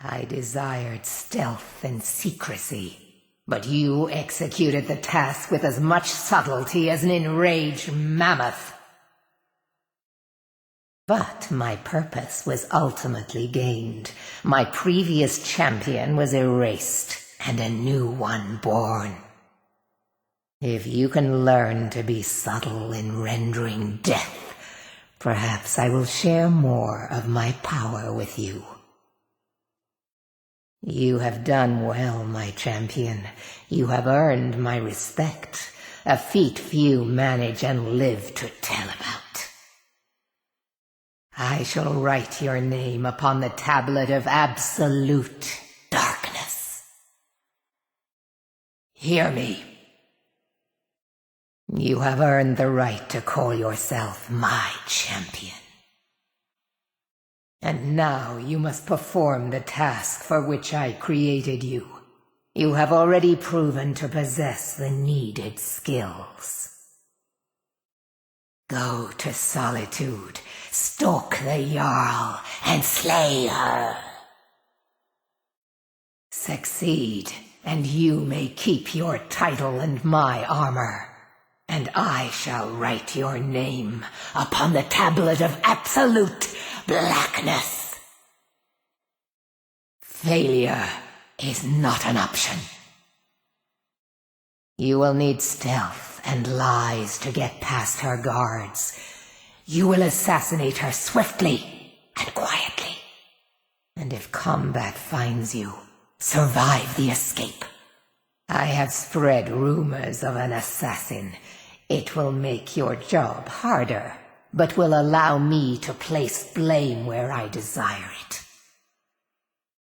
I desired stealth and secrecy, but you executed the task with as much subtlety as an enraged mammoth. But my purpose was ultimately gained. My previous champion was erased, and a new one born. If you can learn to be subtle in rendering death, perhaps I will share more of my power with you. You have done well, my champion. You have earned my respect, a feat few manage and live to tell about. I shall write your name upon the tablet of absolute darkness. Hear me. You have earned the right to call yourself my champion. And now you must perform the task for which I created you. You have already proven to possess the needed skills. Go to Solitude, stalk the Jarl, and slay her. Succeed, and you may keep your title and my armor, and I shall write your name upon the tablet of absolute blackness. Failure is not an option. You will need stealth and lies to get past her guards. You will assassinate her swiftly and quietly. And if combat finds you, survive the escape. I have spread rumors of an assassin. It will make your job harder, but will allow me to place blame where I desire it.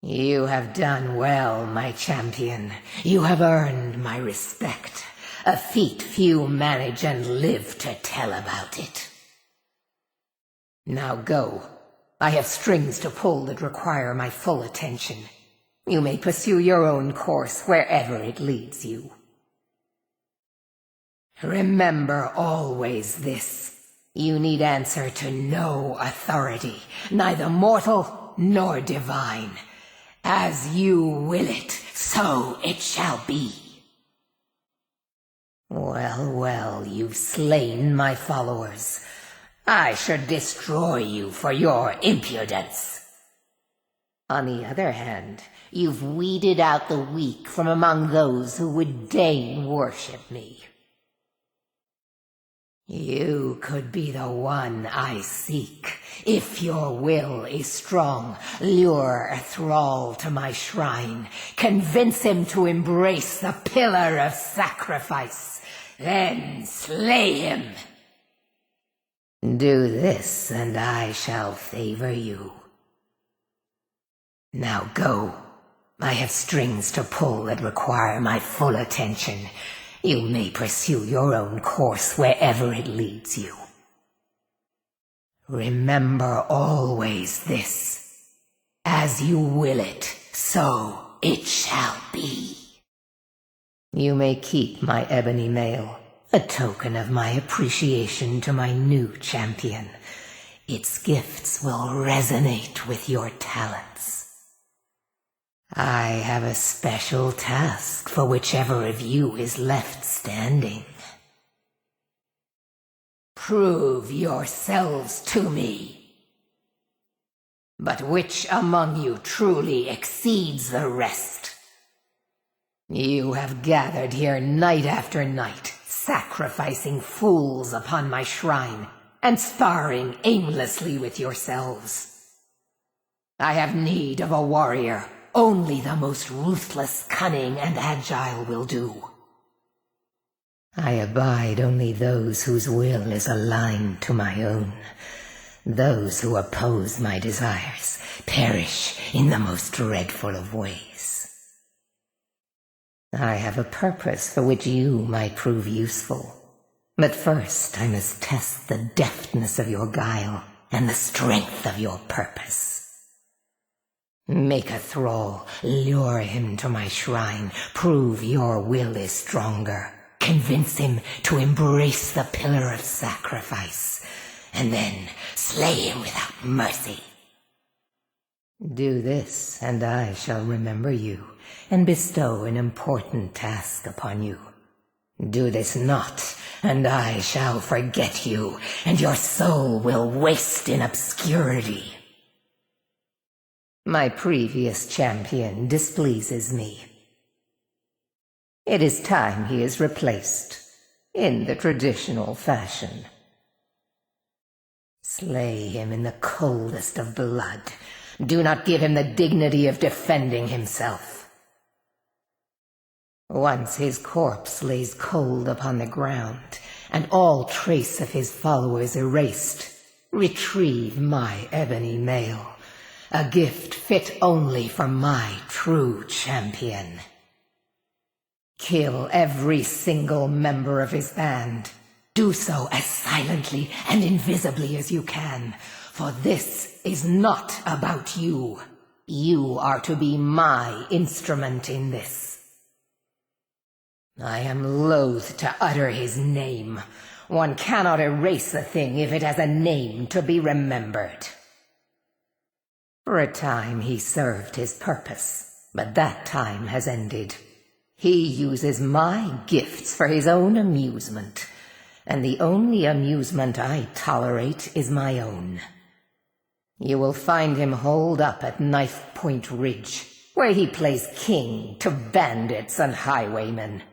You have done well, my champion. You have earned my respect, a feat few manage and live to tell about it. Now go. I have strings to pull that require my full attention. You may pursue your own course wherever it leads you. Remember always this. You need answer to no authority, neither mortal nor divine. As you will it, so it shall be. Well, well, you've slain my followers. I should destroy you for your impudence. On the other hand, you've weeded out the weak from among those who would deign worship me. You could be the one I seek. If your will is strong, lure a thrall to my shrine. Convince him to embrace the pillar of sacrifice. Then slay him. Do this, and I shall favor you. Now go. I have strings to pull that require my full attention. You may pursue your own course wherever it leads you. Remember always this. As you will it, so it shall be. You may keep my ebony mail, a token of my appreciation to my new champion. Its gifts will resonate with your talents. I have a special task for whichever of you is left standing. Prove yourselves to me. But which among you truly exceeds the rest? You have gathered here night after night, sacrificing fools upon my shrine, and sparring aimlessly with yourselves. I have need of a warrior. Only the most ruthless, cunning, and agile will do. I abide only those whose will is aligned to my own. Those who oppose my desires perish in the most dreadful of ways. I have a purpose for which you might prove useful. But first I must test the deftness of your guile and the strength of your purpose. Make a thrall, lure him to my shrine, prove your will is stronger, convince him to embrace the pillar of sacrifice, and then slay him without mercy. Do this, and I shall remember you, and bestow an important task upon you. Do this not, and I shall forget you, and your soul will waste in obscurity. My previous champion displeases me. It is time he is replaced, in the traditional fashion. Slay him in the coldest of blood. Do not give him the dignity of defending himself. Once his corpse lays cold upon the ground, and all trace of his followers erased, retrieve my ebony mail, a gift fit only for my true champion. Kill every single member of his band. Do so as silently and invisibly as you can, for this is not about you. You are to be my instrument in this. I am loath to utter his name. One cannot erase a thing if it has a name to be remembered. For a time he served his purpose, but that time has ended. He uses my gifts for his own amusement, and the only amusement I tolerate is my own. You will find him holed up at Knife Point Ridge, where he plays king to bandits and highwaymen.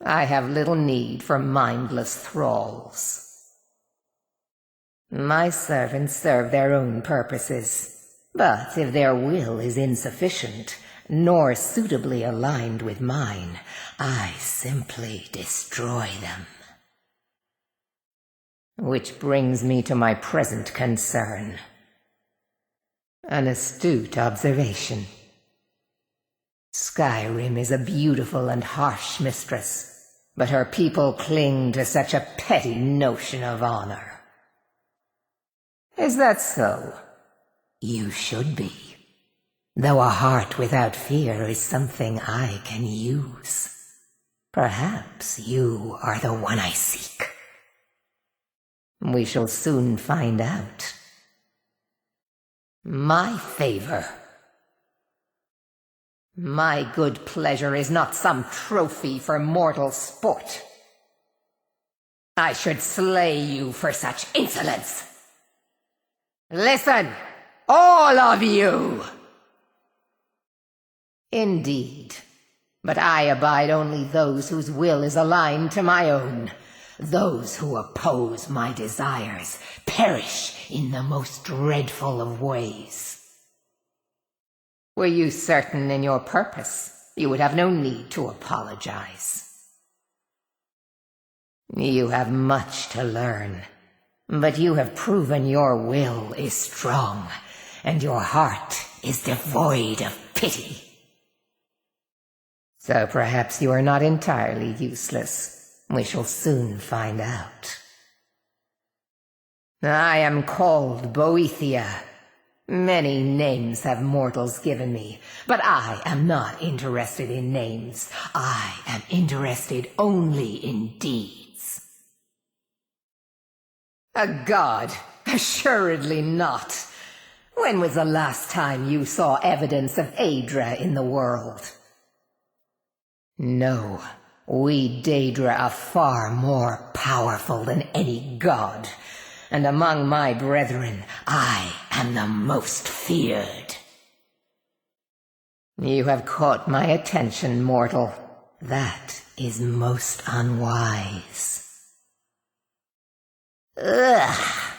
I have little need for mindless thralls. My servants serve their own purposes, but if their will is insufficient, nor suitably aligned with mine, I simply destroy them. Which brings me to my present concern. An astute observation. Skyrim is a beautiful and harsh mistress, but her people cling to such a petty notion of honor. Is that so? You should be. Though a heart without fear is something I can use. Perhaps you are the one I seek. We shall soon find out. My favor. My good pleasure is not some trophy for mortal sport. I should slay you for such insolence. Listen, all of you! Indeed, but I abide only those whose will is aligned to my own. Those who oppose my desires perish in the most dreadful of ways. Were you certain in your purpose, you would have no need to apologize. You have much to learn, but you have proven your will is strong, and your heart is devoid of pity. So perhaps you are not entirely useless. We shall soon find out. I am called Boethiah. Many names have mortals given me, but I am not interested in names. I am interested only in deeds. A god? Assuredly not. When was the last time you saw evidence of Aedra in the world? No, we Daedra are far more powerful than any god, and among my brethren, I am the most feared. You have caught my attention, mortal. That is most unwise. Ugh!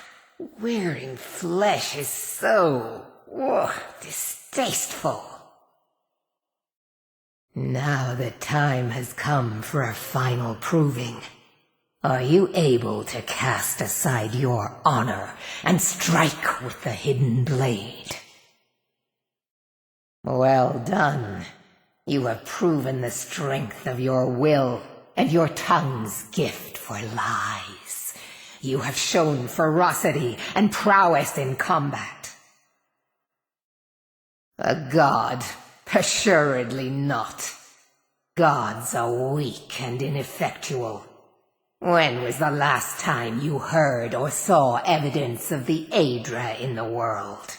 Wearing flesh is so distasteful. Now the time has come for a final proving. Are you able to cast aside your honor and strike with the hidden blade? Well done. You have proven the strength of your will and your tongue's gift for lies. You have shown ferocity and prowess in combat. A god? Assuredly not. Gods are weak and ineffectual. When was the last time you heard or saw evidence of the Aedra in the world?